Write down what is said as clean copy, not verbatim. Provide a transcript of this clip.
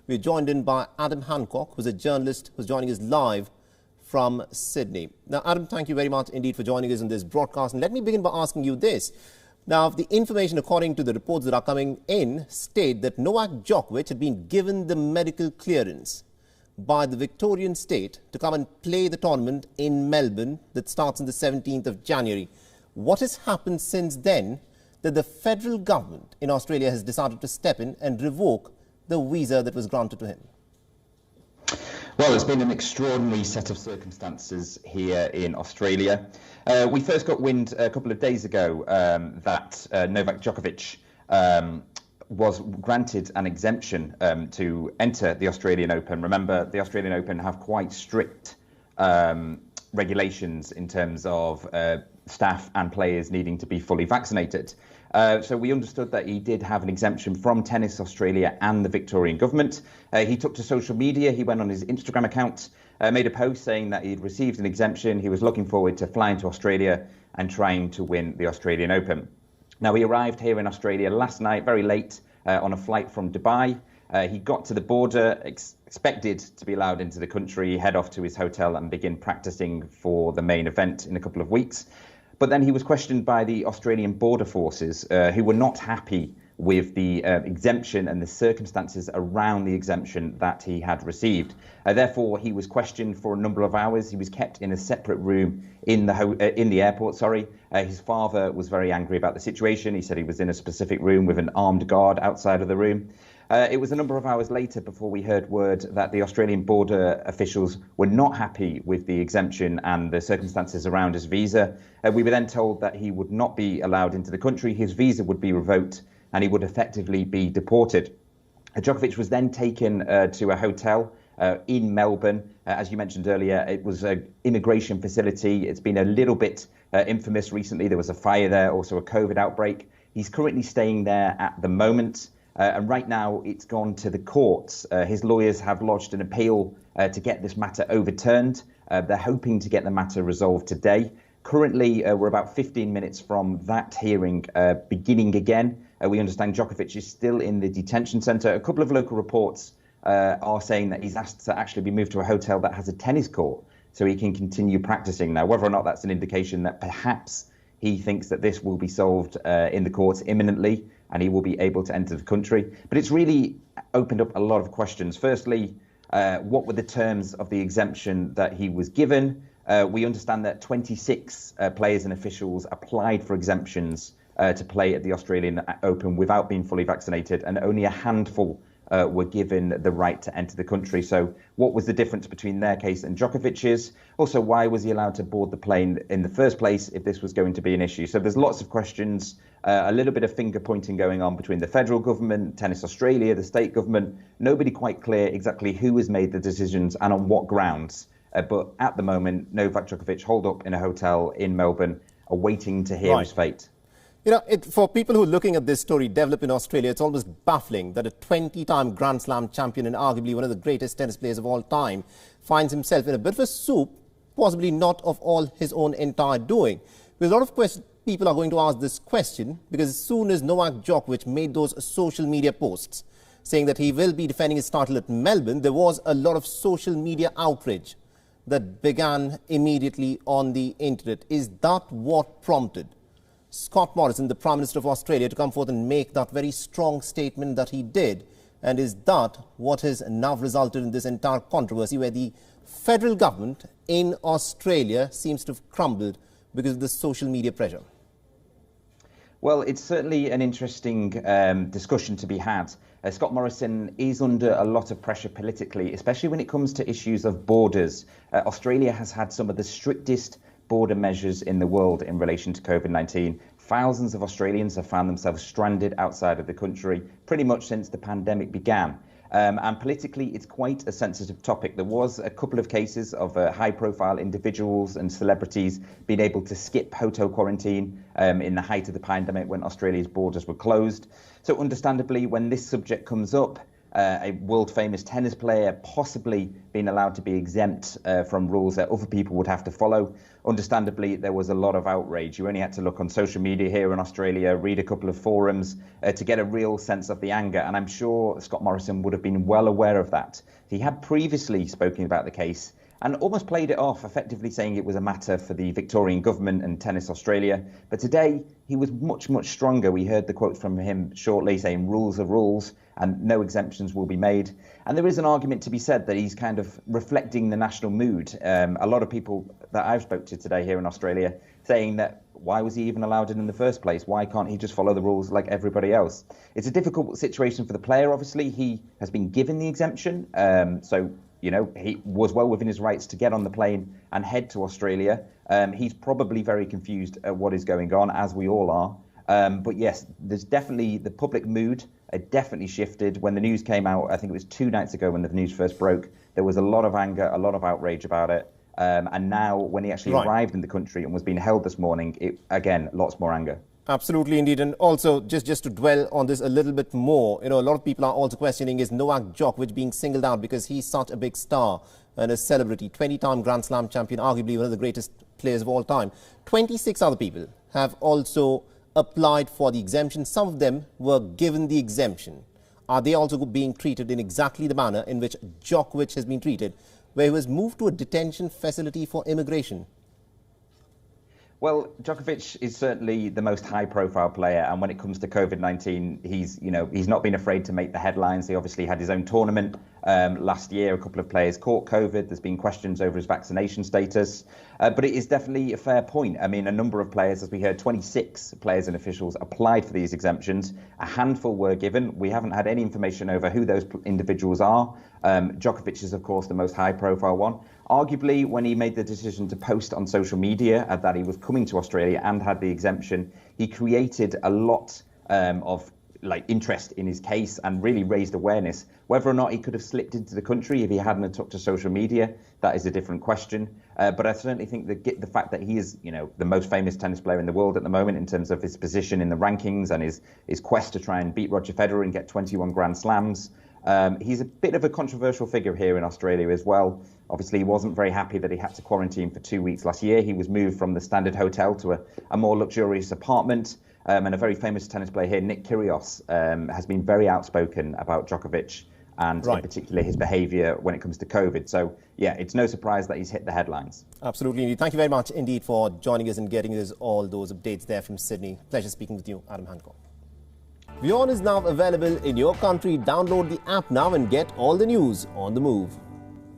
We're joined in by Adam Hancock, who's a journalist who's joining us live from Sydney. Now, Adam, thank you very much indeed for joining us in this broadcast. And let me begin by asking you this. Now, the information, according to the reports that are coming in, state that Novak Djokovic had been given the medical clearance by the Victorian state to come and play the tournament in Melbourne that starts on the 17th of January. What has happened since then that the federal government in Australia has decided to step in and revoke the visa that was granted to him? Well, it's been an extraordinary set of circumstances here in Australia. We first got wind a couple of days ago that Novak Djokovic was granted an exemption to enter the Australian Open. Remember, the Australian Open have quite strict regulations in terms of staff and players needing to be fully vaccinated. So we understood that he did have an exemption from Tennis Australia and the Victorian government. He took to social media. He went on his Instagram account, made a post saying that he'd received an exemption. He was looking forward to flying to Australia and trying to win the Australian Open. Now, he arrived here in Australia last night, very late, on a flight from Dubai. He got to the border, expected to be allowed into the country, head off to his hotel and begin practicing for the main event in a couple of weeks. But then he was questioned by the Australian Border Forces, who were not happy with the exemption and the circumstances around the exemption that he had received. Therefore, he was questioned for a number of hours. He was kept in a separate room in the airport. His father was very angry about the situation. He said he was in a specific room with an armed guard outside of the room. It was a number of hours later before we heard word that the Australian border officials were not happy with the exemption and the circumstances around his visa. We were then told that he would not be allowed into the country. His visa would be revoked and he would effectively be deported. Djokovic was then taken to a hotel in Melbourne. As you mentioned earlier, it was an immigration facility. It's been a little bit infamous recently. There was a fire there, also a COVID outbreak. He's currently staying there at the moment. And right now it's gone to the courts. His lawyers have lodged an appeal to get this matter overturned. They're hoping to get the matter resolved today. Currently, we're about 15 minutes from that hearing beginning again. We understand Djokovic is still in the detention centre. A couple of local reports are saying that he's asked to actually be moved to a hotel that has a tennis court so he can continue practicing. Now, whether or not that's an indication that perhaps he thinks that this will be solved in the courts imminently and he will be able to enter the country. But it's really opened up a lot of questions. Firstly, what were the terms of the exemption that he was given? We understand that 26 players and officials applied for exemptions to play at the Australian Open without being fully vaccinated, and only a handful were given the right to enter the country. So what was the difference between their case and Djokovic's? Also, why was he allowed to board the plane in the first place if this was going to be an issue? So there's lots of questions, a little bit of finger pointing going on between the federal government, Tennis Australia, the state government. Nobody quite clear exactly who has made the decisions and on what grounds. But at the moment, Novak Djokovic holed up in a hotel in Melbourne, awaiting to hear his fate. You know, for people who are looking at this story develop in Australia, it's almost baffling that a 20-time Grand Slam champion and arguably one of the greatest tennis players of all time finds himself in a bit of a soup, possibly not of all his own entire doing. There's a lot of people are going to ask this question because as soon as Novak Djokovic made those social media posts saying that he will be defending his title at Melbourne, there was a lot of social media outrage that began immediately on the internet. Is that what prompted Scott Morrison, the Prime Minister of Australia, to come forth and make that very strong statement that he did? And is that what has now resulted in this entire controversy where the federal government in Australia seems to have crumbled because of the social media pressure? Well, it's certainly an interesting discussion to be had. Scott Morrison is under a lot of pressure politically, especially when it comes to issues of borders. Australia has had some of the strictest border measures in the world in relation to COVID-19. Thousands of Australians have found themselves stranded outside of the country pretty much since the pandemic began. And politically, it's quite a sensitive topic. There was a couple of cases of high-profile individuals and celebrities being able to skip hotel quarantine in the height of the pandemic when Australia's borders were closed. So understandably, when this subject comes up, a world-famous tennis player possibly being allowed to be exempt from rules that other people would have to follow. Understandably, there was a lot of outrage. You only had to look on social media here in Australia, read a couple of forums to get a real sense of the anger. And I'm sure Scott Morrison would have been well aware of that. He had previously spoken about the case and almost played it off, effectively saying it was a matter for the Victorian government and Tennis Australia. But today, he was much, much stronger. We heard the quote from him shortly saying rules are rules and no exemptions will be made. And there is an argument to be said that he's kind of reflecting the national mood. A lot of people that I've spoke to today here in Australia saying that why was he even allowed in the first place? Why can't he just follow the rules like everybody else? It's a difficult situation for the player, obviously. He has been given the exemption. You know, he was well within his rights to get on the plane and head to Australia. He's probably very confused at what is going on, as we all are. But yes, there's definitely the public mood definitely shifted. When the news came out, I think it was 2 nights ago when the news first broke, there was a lot of anger, a lot of outrage about it. And now when he actually arrived in the country and was being held this morning, again, lots more anger. Absolutely, indeed. And also, just to dwell on this a little bit more, you know, a lot of people are also questioning is Novak Djokovic being singled out because he's such a big star and a celebrity, 20-time Grand Slam champion, arguably one of the greatest players of all time. 26 other people have also applied for the exemption. Some of them were given the exemption. Are they also being treated in exactly the manner in which Djokovic has been treated, where he was moved to a detention facility for immigration? Well, Djokovic is certainly the most high-profile player, and when it comes to COVID-19, he's not been afraid to make the headlines. He obviously had his own tournament last year. A couple of players caught COVID. There's been questions over his vaccination status, but it is definitely a fair point. I mean, a number of players, as we heard, 26 players and officials applied for these exemptions. A handful were given. We haven't had any information over who those individuals are. Djokovic is, of course, the most high-profile one. Arguably, when he made the decision to post on social media that he was coming to Australia and had the exemption, he created a lot of interest in his case and really raised awareness. Whether or not he could have slipped into the country if he hadn't took to social media, that is a different question. But I certainly think that the fact that he is, the most famous tennis player in the world at the moment in terms of his position in the rankings and his quest to try and beat Roger Federer and get 21 Grand Slams. He's a bit of a controversial figure here in Australia as well. Obviously, he wasn't very happy that he had to quarantine for 2 weeks last year. He was moved from the standard hotel to a more luxurious apartment. And a very famous tennis player here, Nick Kyrgios, has been very outspoken about Djokovic and in particular his behaviour when it comes to COVID. So, yeah, it's no surprise that he's hit the headlines. Absolutely, indeed. Thank you very much indeed for joining us and getting us all those updates there from Sydney. Pleasure speaking with you, Adam Hancock. WION is now available in your country. Download the app now and get all the news on the move.